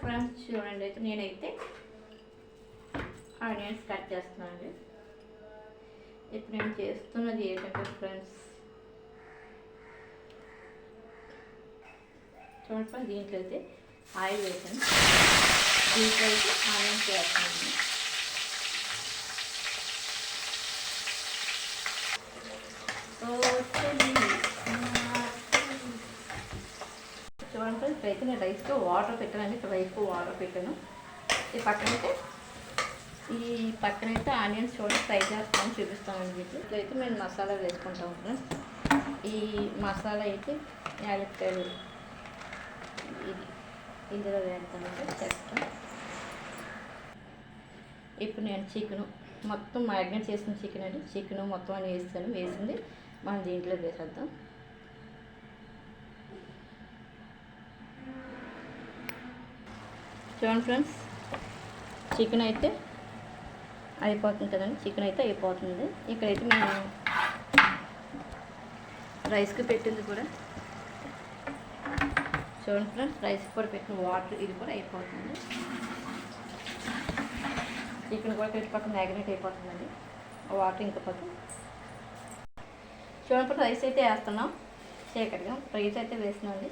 Friends చూడండి, అయితే నేనైతే ఆనియన్స్ కట్ చేస్తున్నానండి. ఇప్పుడు నేను చేస్తున్నది ఏంటంటే ఫ్రెండ్స్, చూడండి ఫ్రెండ్స్, దీంట్లో అయితే ఆయిల్ వేసాను. దీంట్లో అయితే ఆనియన్స్ వేస్తున్నాను. చూడండి ఫ్రెండ్స్, ఇప్పుడైతే నేను రైస్లో వాటర్ పెట్టానండి. ఇక్కడ రైస్లో వాటర్ పెట్టాను. ఈ పక్కనైతే ఆనియన్స్ చూడండి ఫ్రై చేస్తాను, చూపిస్తానండి. ఇట్లయితే మేము మసాలా వేసుకుంటాం ఫ్రెండ్స్. ఈ మసాలా అయితే యాలక్కాయలు ఇందులో వేస్తానంటే చేస్తాను. ఇప్పుడు నేను చికెను మొత్తం మ్యారినేట్ చేసిన చికెన్ అండి, చికెను మొత్తం అని వేసింది మనం దీంట్లో వేసేద్దాం. చూడండి ఫ్రెండ్స్, చికెన్ అయితే అయిపోతుంది కదండి. చికెన్ అయితే అయిపోతుంది. ఇక్కడైతే మేము రైస్కి పెట్టింది కూడా చూడండి ఫ్రెండ్స్, రైస్ కూడా పెట్టిన వాటర్ ఇది కూడా అయిపోతుంది. చికెన్ కూడా పెట్టి పక్కన మ్యాగ్నేట్ అయిపోతుందండి. వాటర్ ఇంకా పక్కన చూడండి, రైస్ అయితే వేస్తున్నాం. చీకటిగా రైస్ అయితే వేస్తున్నాండి.